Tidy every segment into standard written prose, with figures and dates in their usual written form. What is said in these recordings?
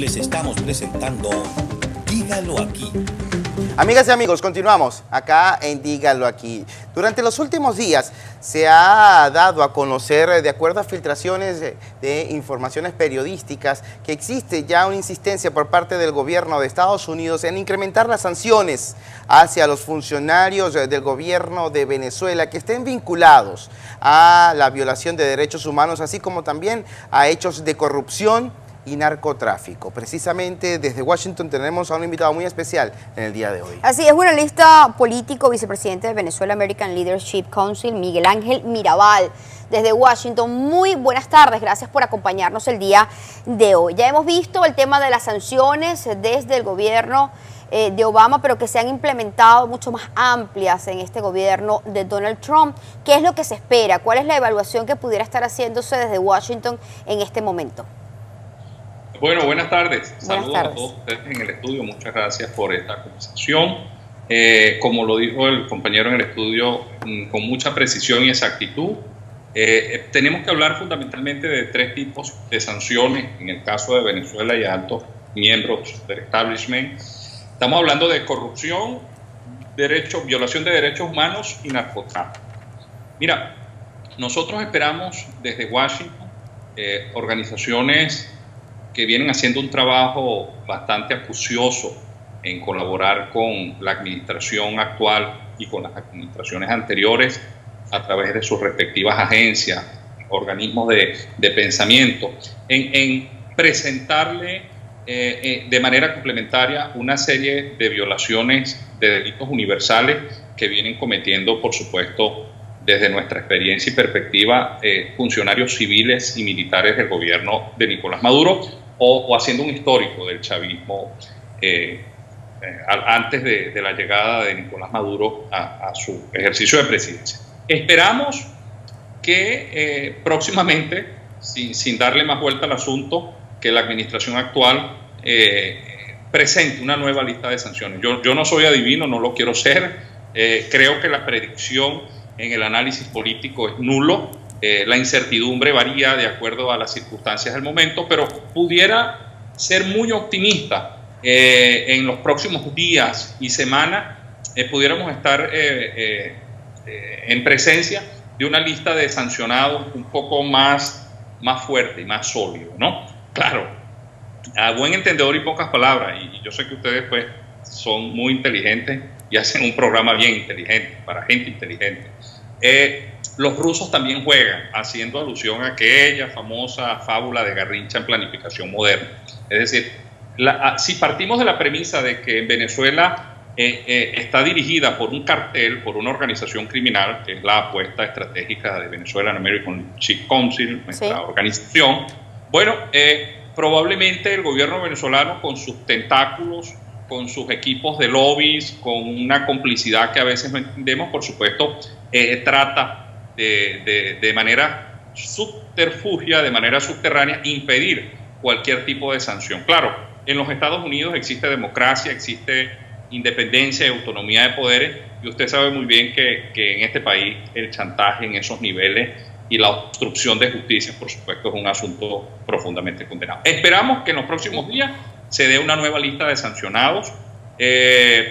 les estamos presentando Dígalo Aquí. Amigas y amigos, continuamos acá en Dígalo Aquí. Durante los últimos días se ha dado a conocer, de acuerdo a filtraciones de informaciones periodísticas, que existe ya una insistencia por parte del gobierno de Estados Unidos en incrementar las sanciones hacia los funcionarios del gobierno de Venezuela que estén vinculados a la violación de derechos humanos, así como también a hechos de corrupción y narcotráfico. Precisamente desde Washington tenemos a un invitado muy especial en el día de hoy. Así es, analista político, vicepresidente de Venezuela American Leadership Council, Miguel Ángel Mirabal, desde Washington. Muy buenas tardes, gracias por acompañarnos el día de hoy. Ya hemos visto el tema de las sanciones desde el gobierno de Obama, pero que se han implementado mucho más amplias en este gobierno de Donald Trump. ¿Qué es lo que se espera? ¿Cuál es la evaluación que pudiera estar haciéndose desde Washington en este momento? Bueno, buenas tardes. Saludos a todos ustedes en el estudio. Muchas gracias por esta conversación. Como lo dijo el compañero en el estudio, con mucha precisión y exactitud, tenemos que hablar fundamentalmente de tres tipos de sanciones en el caso de Venezuela y altos miembros del establishment. Estamos hablando de corrupción, violación de derechos humanos y narcotráfico. Mira, nosotros esperamos desde Washington organizaciones que vienen haciendo un trabajo bastante acucioso en colaborar con la administración actual y con las administraciones anteriores a través de sus respectivas agencias, organismos de pensamiento, en presentarle de manera complementaria una serie de violaciones de delitos universales que vienen cometiendo, por supuesto, desde nuestra experiencia y perspectiva, funcionarios civiles y militares del gobierno de Nicolás Maduro, o haciendo un histórico del chavismo antes de la llegada de Nicolás Maduro a su ejercicio de presidencia. Esperamos que próximamente, sin darle más vuelta al asunto, que la administración actual presente una nueva lista de sanciones. Yo no soy adivino, no lo quiero ser. Creo que la predicción en el análisis político es nulo. La incertidumbre varía de acuerdo a las circunstancias del momento, pero pudiera ser muy optimista. En los próximos días y semanas pudiéramos estar en presencia de una lista de sancionados un poco más fuerte y más sólido, ¿no? Claro, a buen entendedor y pocas palabras, y yo sé que ustedes pues son muy inteligentes y hacen un programa bien inteligente, para gente inteligente. Los rusos también juegan, haciendo alusión a aquella famosa fábula de Garrincha en planificación moderna. Es decir, si partimos de la premisa de que en Venezuela está dirigida por un cartel, por una organización criminal, que es la apuesta estratégica de Venezuela American Leadership Council, nuestra organización, bueno, probablemente el gobierno venezolano, con sus tentáculos, con sus equipos de lobbies, con una complicidad que a veces no entendemos, por supuesto, trata de manera subterfugia, de manera subterránea, impedir cualquier tipo de sanción. Claro, en los Estados Unidos existe democracia, existe independencia y autonomía de poderes, y usted sabe muy bien que en este país el chantaje en esos niveles y la obstrucción de justicia, por supuesto, es un asunto profundamente condenado. Esperamos que en los próximos días se dé una nueva lista de sancionados.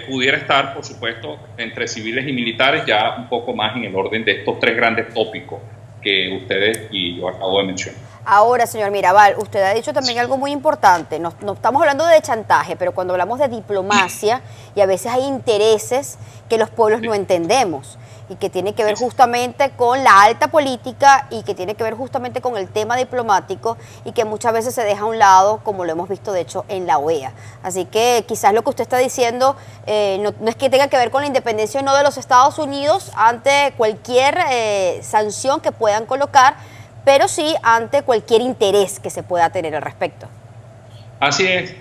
Pudiera estar, por supuesto, entre civiles y militares, ya un poco más en el orden de estos tres grandes tópicos que ustedes y yo acabo de mencionar. Ahora, señor Mirabal, usted ha dicho también algo muy importante. No estamos hablando de chantaje, pero cuando hablamos de diplomacia, y a veces hay intereses que los pueblos no entendemos, y que tiene que ver justamente con la alta política y que tiene que ver justamente con el tema diplomático, y que muchas veces se deja a un lado, como lo hemos visto de hecho en la OEA. Así que quizás lo que usted está diciendo no es que tenga que ver con la independencia o no de los Estados Unidos ante cualquier sanción que puedan colocar, pero sí ante cualquier interés que se pueda tener al respecto. Así es.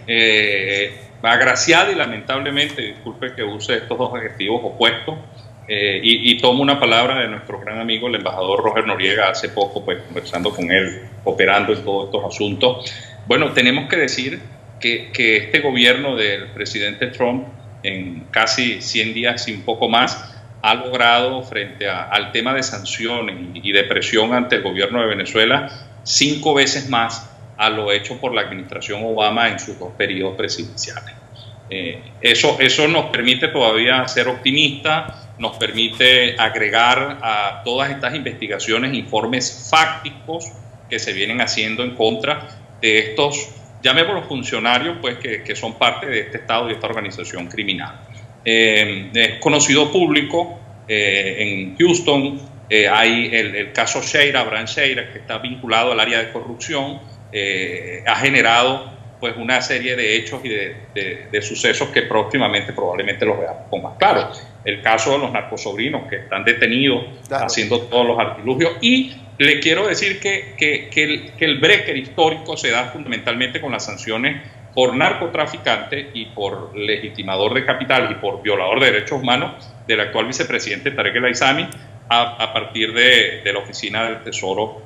Agraciada y lamentablemente, disculpe que use estos dos adjetivos opuestos, y tomo una palabra de nuestro gran amigo el embajador Roger Noriega hace poco, pues conversando con él, operando en todos estos asuntos. Bueno, tenemos que decir que este gobierno del presidente Trump, en casi 100 días y un poco más, ha logrado, frente al tema de sanciones y de presión ante el gobierno de Venezuela, 5 veces más a lo hecho por la administración Obama en sus 2 periodos presidenciales. Eso nos permite todavía ser optimistas, nos permite agregar a todas estas investigaciones informes fácticos que se vienen haciendo en contra de estos, llamémoslos funcionarios, pues que son parte de este Estado y esta organización criminal. Es conocido público, en Houston hay el caso Sheira, Abraham Sheira, que está vinculado al área de corrupción, ha generado pues una serie de hechos y de sucesos que próximamente probablemente los veamos con más claro. El caso de los narcosobrinos que están detenidos, claro, haciendo todos los artilugios. Y le quiero decir que el breaker histórico se da fundamentalmente con las sanciones por narcotraficante y por legitimador de capital y por violador de derechos humanos del actual vicepresidente Tarek El Aissami a partir de la Oficina del Tesoro,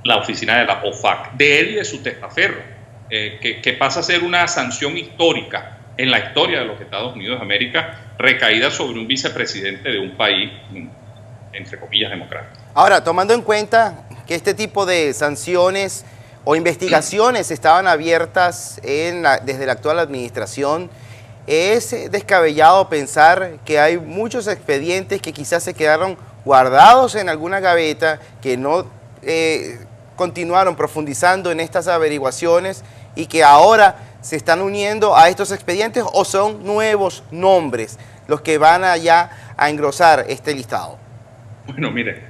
la oficina de la OFAC, de él y de su testaferro, que pasa a ser una sanción histórica en la historia de los Estados Unidos de América, recaída sobre un vicepresidente de un país, entre comillas, democrático. Ahora, tomando en cuenta que este tipo de sanciones o investigaciones estaban abiertas desde la actual administración, es descabellado pensar que hay muchos expedientes que quizás se quedaron guardados en alguna gaveta, que no continuaron profundizando en estas averiguaciones y que ahora se están uniendo a estos expedientes, o son nuevos nombres los que van allá a engrosar este listado. Bueno, mire,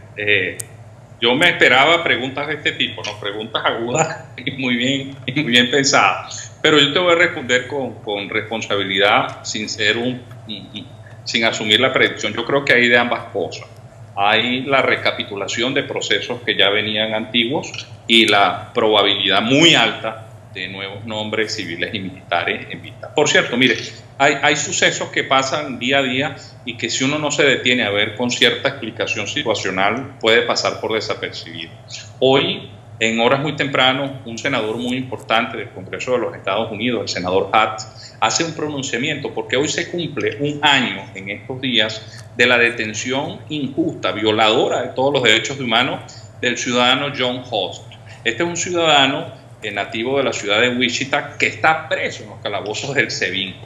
yo me esperaba preguntas de este tipo, ¿no? Preguntas agudas y muy bien pensadas. Pero yo te voy a responder con responsabilidad, sin asumir la predicción. Yo creo que hay de ambas cosas. Hay la recapitulación de procesos que ya venían antiguos y la probabilidad muy alta de nuevos nombres civiles y militares en vista. Por cierto, mire, hay sucesos que pasan día a día y que si uno no se detiene a ver con cierta explicación situacional puede pasar por desapercibido. Hoy, en horas muy tempranas, un senador muy importante del Congreso de los Estados Unidos, el senador Hatt, hace un pronunciamiento porque hoy se cumple un año en estos días de la detención injusta, violadora de todos los derechos humanos del ciudadano John Host. Este es un ciudadano nativo de la ciudad de Wichita que está preso en los calabozos del SEBIN.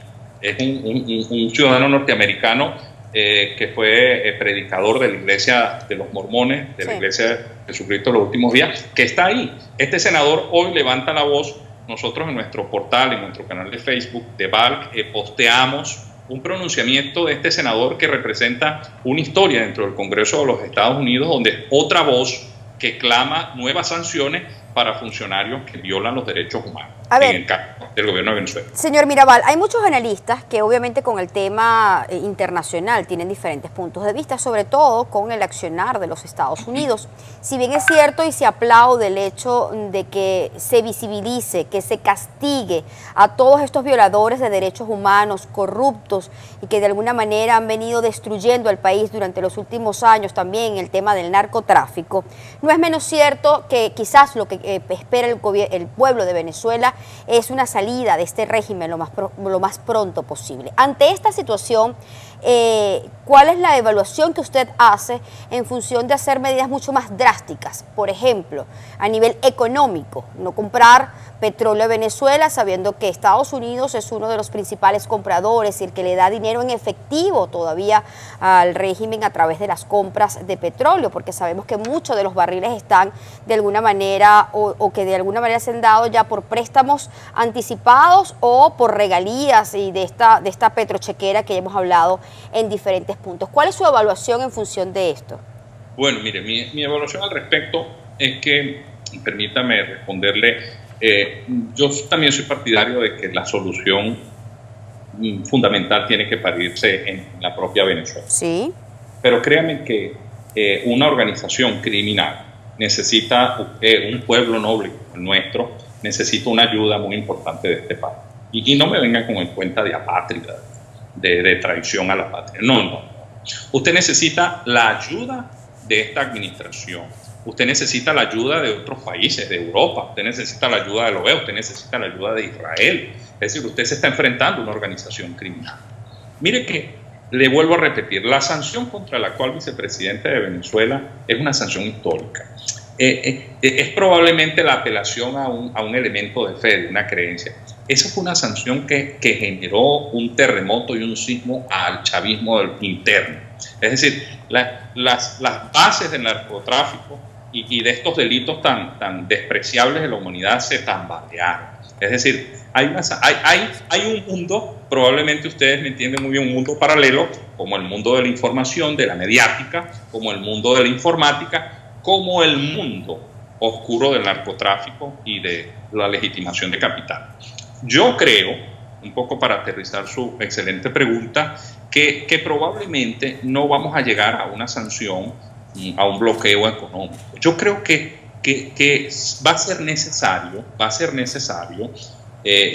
Es un ciudadano norteamericano que fue predicador de la iglesia de los mormones, de la iglesia de Jesucristo de los últimos días, que está ahí. Este senador hoy levanta la voz. Nosotros en nuestro portal, en nuestro canal de Facebook de BALC, posteamos un pronunciamiento de este senador que representa una historia dentro del Congreso de los Estados Unidos, donde es otra voz que clama nuevas sanciones para funcionarios que violan los derechos humanos en el caso del gobierno de Venezuela. Señor Mirabal, hay muchos analistas que obviamente con el tema internacional tienen diferentes puntos de vista, sobre todo con el accionar de los Estados Unidos. Si bien es cierto y se aplaude el hecho de que se visibilice, que se castigue a todos estos violadores de derechos humanos, corruptos y que de alguna manera han venido destruyendo al país durante los últimos años, también el tema del narcotráfico, no es menos cierto que quizás lo que espera el pueblo de Venezuela es una salida de este régimen lo más pronto posible. Ante esta situación, ¿cuál es la evaluación que usted hace en función de hacer medidas mucho más drásticas? Por ejemplo, a nivel económico, no comprar petróleo a Venezuela sabiendo que Estados Unidos es uno de los principales compradores y el que le da dinero en efectivo todavía al régimen a través de las compras de petróleo, porque sabemos que muchos de los barriles están de alguna manera o que de alguna manera se han dado ya por préstamos anticipados o por regalías y de esta petrochequera que hemos hablado en diferentes puntos. ¿Cuál es su evaluación en función de esto? Bueno, mire, mi evaluación al respecto es que, permítame responderle, yo también soy partidario de que la solución fundamental tiene que parirse en la propia Venezuela. Sí. Pero créanme que una organización criminal necesita, un pueblo noble como el nuestro, necesita una ayuda muy importante de este país. Y no me vengan con el cuenta de apátrida, de traición a la patria. No. Usted necesita la ayuda de esta administración. Usted necesita la ayuda de otros países, de Europa. Usted necesita la ayuda de la OEA. Usted necesita la ayuda de Israel. Es decir, usted se está enfrentando a una organización criminal. Mire que, le vuelvo a repetir, la sanción contra la actual vicepresidente de Venezuela es una sanción histórica. es probablemente la apelación a un elemento de fe, de una creencia. Esa fue una sanción que generó un terremoto y un sismo al chavismo interno. Es decir, las bases del narcotráfico y de estos delitos tan despreciables de la humanidad se tambalearon. Es decir, hay un mundo, probablemente ustedes me entienden muy bien, un mundo paralelo, como el mundo de la información, de la mediática, como el mundo de la informática, como el mundo oscuro del narcotráfico y de la legitimación de capital. Yo creo, un poco para aterrizar su excelente pregunta, que probablemente no vamos a llegar a una sanción, a un bloqueo económico. Yo creo que va a ser necesario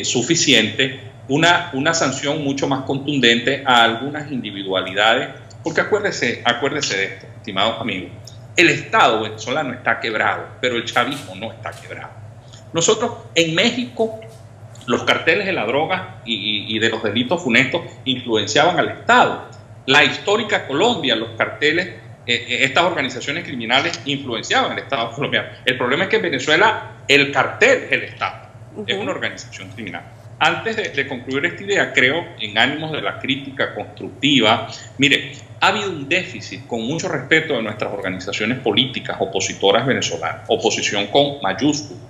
suficiente una sanción mucho más contundente a algunas individualidades, porque acuérdese de esto, estimados amigos, el Estado venezolano está quebrado, pero el chavismo no está quebrado. Nosotros en México, los carteles de la droga y de los delitos funestos influenciaban al Estado. La histórica Colombia, los carteles, estas organizaciones criminales influenciaban al Estado colombiano. El problema es que en Venezuela el cartel es el Estado, es una organización criminal. Antes de concluir esta idea, creo, en ánimos de la crítica constructiva, mire, ha habido un déficit, con mucho respeto de nuestras organizaciones políticas opositoras venezolanas, oposición con mayúsculas.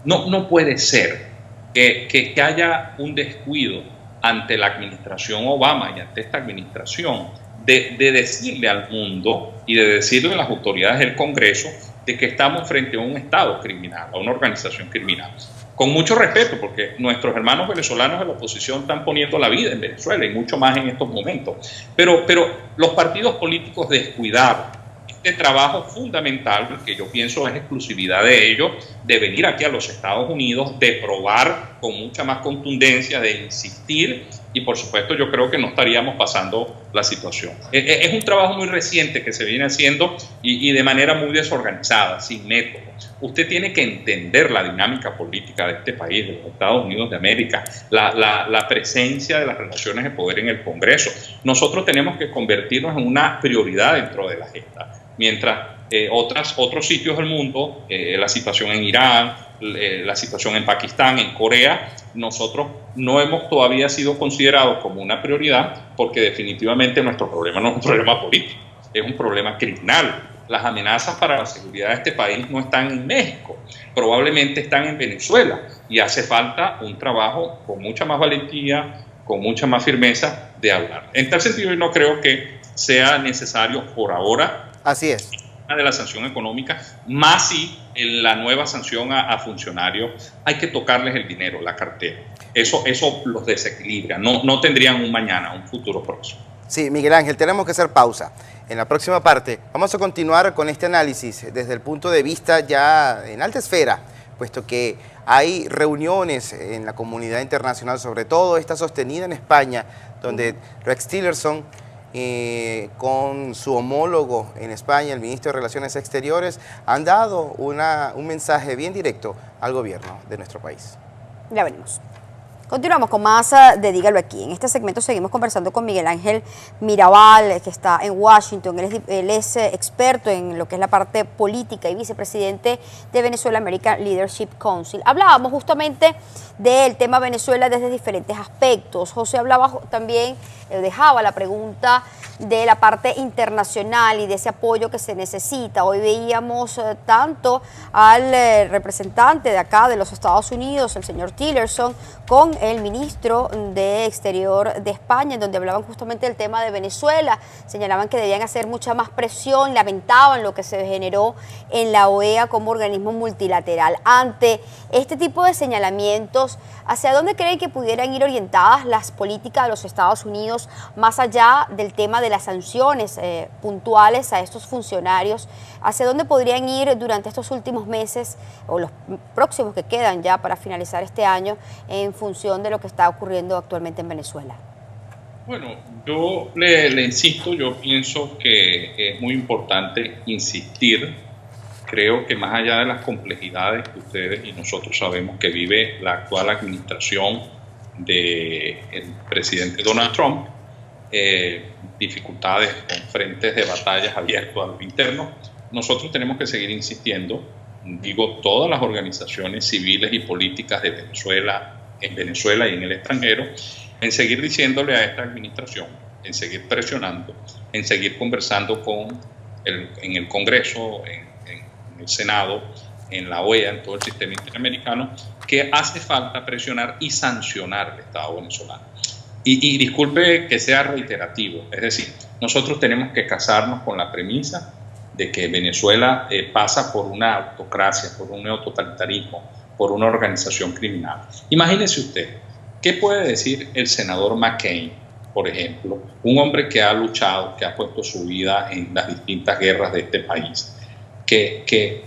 No puede ser que haya un descuido ante la administración Obama y ante esta administración de decirle al mundo y de decirle a las autoridades del Congreso de que estamos frente a un Estado criminal, a una organización criminal. Con mucho respeto, porque nuestros hermanos venezolanos de la oposición están poniendo la vida en Venezuela y mucho más en estos momentos. Pero los partidos políticos descuidaron este trabajo fundamental, que yo pienso es exclusividad de ellos, de venir aquí a los Estados Unidos, de probar con mucha más contundencia, de insistir, y por supuesto yo creo que no estaríamos pasando la situación. Es un trabajo muy reciente que se viene haciendo y de manera muy desorganizada, sin método. Usted tiene que entender la dinámica política de este país, de los Estados Unidos de América, la presencia de las relaciones de poder en el Congreso. Nosotros tenemos que convertirnos en una prioridad dentro de la agenda. Mientras otros sitios del mundo, la situación en Irán, la situación en Pakistán, en Corea, nosotros no hemos todavía sido considerados como una prioridad, porque definitivamente nuestro problema no es un problema político, es un problema criminal. Las amenazas para la seguridad de este país no están en México, probablemente están en Venezuela, y hace falta un trabajo con mucha más valentía, con mucha más firmeza de hablar. En tal sentido, yo no creo que sea necesario por ahora. Así es. De la sanción económica, más si en la nueva sanción a funcionarios hay que tocarles el dinero, la cartera. Eso los desequilibra, no tendrían un mañana, un futuro próximo. Sí, Miguel Ángel, tenemos que hacer pausa. En la próxima parte vamos a continuar con este análisis desde el punto de vista ya en alta esfera, puesto que hay reuniones en la comunidad internacional, sobre todo esta sostenida en España, donde Rex Tillerson, con su homólogo en España, el ministro de Relaciones Exteriores, han dado un mensaje bien directo al gobierno de nuestro país. Ya venimos. Continuamos con más de Dígalo Aquí. En este segmento seguimos conversando con Miguel Ángel Mirabal, que está en Washington. Él es experto en lo que es la parte política y vicepresidente de Venezuela American Leadership Council. Hablábamos justamente del tema Venezuela desde diferentes aspectos. José hablaba también, dejaba la pregunta de la parte internacional y de ese apoyo que se necesita. Hoy veíamos tanto al representante de acá de los Estados Unidos, el señor Tillerson, con el ministro de Exterior de España, en donde hablaban justamente del tema de Venezuela. Señalaban que debían hacer mucha más presión, lamentaban lo que se generó en la OEA como organismo multilateral. Ante este tipo de señalamientos, ¿hacia dónde creen que pudieran ir orientadas las políticas de los Estados Unidos, más allá del tema de las sanciones puntuales a estos funcionarios? ¿Hacia dónde podrían ir durante estos últimos meses o los próximos que quedan ya para finalizar este año en función de lo que está ocurriendo actualmente en Venezuela? Bueno, yo le insisto, yo pienso que es muy importante insistir. Creo que más allá de las complejidades que ustedes y nosotros sabemos que vive la actual administración del presidente Donald Trump, dificultades con frentes de batallas abiertos a lo interno, nosotros tenemos que seguir insistiendo, digo, todas las organizaciones civiles y políticas de Venezuela, en Venezuela y en el extranjero, en seguir diciéndole a esta administración, en seguir presionando, en seguir conversando en el Congreso, en el Senado, en la OEA, en todo el sistema interamericano, que hace falta presionar y sancionar al Estado venezolano. Y disculpe que sea reiterativo, es decir, nosotros tenemos que casarnos con la premisa de que Venezuela pasa por una autocracia, por un neototalitarismo, por una organización criminal. Imagínese usted, ¿qué puede decir el senador McCain, por ejemplo, un hombre que ha luchado, que ha puesto su vida en las distintas guerras de este país, que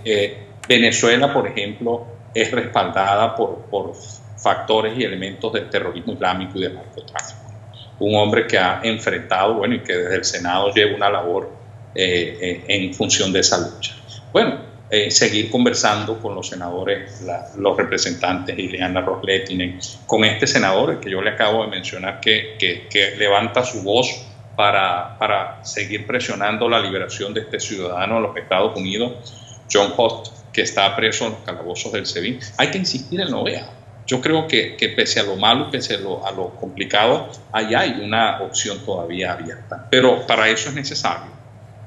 Venezuela, por ejemplo, es respaldada por factores y elementos del terrorismo islámico y del narcotráfico? Un hombre que ha enfrentado, bueno, y que desde el Senado lleva una labor en función de esa lucha. Bueno, seguir conversando con los senadores, los representantes, Ileana Ros-Lehtinen, con este senador que yo le acabo de mencionar, que levanta su voz para seguir presionando la liberación de este ciudadano de los Estados Unidos, John Holt, que está preso en los calabozos del SEBIN. Hay que insistir en la OEA. Yo creo que pese a lo malo, pese a lo complicado, allá hay una opción todavía abierta. Pero para eso es necesario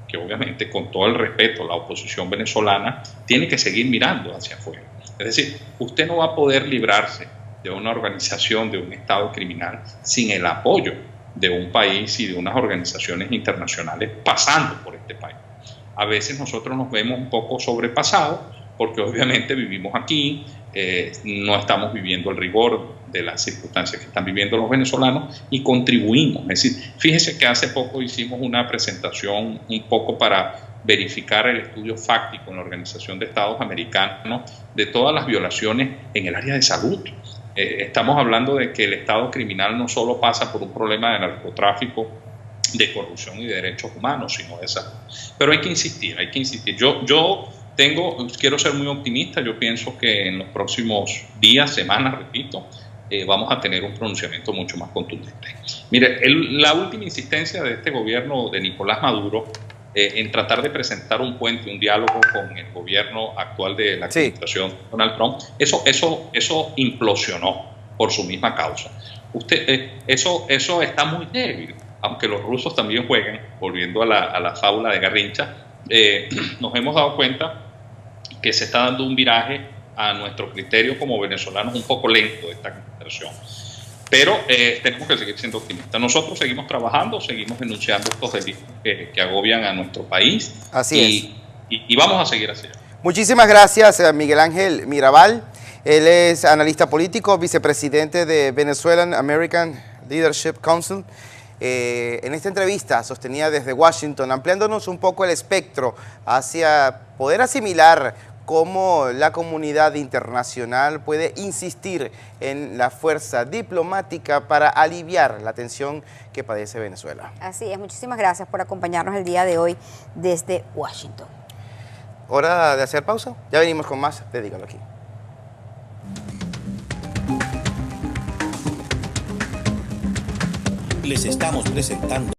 que, obviamente, con todo el respeto, la oposición venezolana tiene que seguir mirando hacia afuera. Es decir, usted no va a poder librarse de una organización, de un Estado criminal, sin el apoyo de un país y de unas organizaciones internacionales pasando por este país. A veces nosotros nos vemos un poco sobrepasados porque obviamente vivimos aquí, no estamos viviendo el rigor de las circunstancias que están viviendo los venezolanos y contribuimos. Es decir, fíjese que hace poco hicimos una presentación un poco para verificar el estudio fáctico en la Organización de Estados Americanos de todas las violaciones en el área de salud. Estamos hablando de que el Estado criminal no solo pasa por un problema de narcotráfico, de corrupción y de derechos humanos, sino de salud. Pero hay que insistir, hay que insistir. Yo quiero ser muy optimista. Yo pienso que en los próximos días, semanas, repito, vamos a tener un pronunciamiento mucho más contundente. Mire, la última insistencia de este gobierno de Nicolás Maduro en tratar de presentar un puente, un diálogo con el gobierno actual de la administración Donald Trump, eso implosionó por su misma causa. Eso está muy débil, aunque los rusos también juegan, volviendo a la fábula de Garrincha. Nos hemos dado cuenta que se está dando un viraje a nuestro criterio como venezolanos un poco lento de esta administración. Pero tenemos que seguir siendo optimistas. Nosotros seguimos trabajando, seguimos denunciando estos delitos que agobian a nuestro país. Así es. Y vamos a seguir así. Muchísimas gracias, Miguel Ángel Mirabal. Él es analista político, vicepresidente de Venezuelan American Leadership Council. En esta entrevista sostenida desde Washington, ampliándonos un poco el espectro hacia poder asimilar cómo la comunidad internacional puede insistir en la fuerza diplomática para aliviar la tensión que padece Venezuela. Así es, muchísimas gracias por acompañarnos el día de hoy desde Washington. ¿Hora de hacer pausa? Ya venimos con más de Dígalo Aquí. Les estamos presentando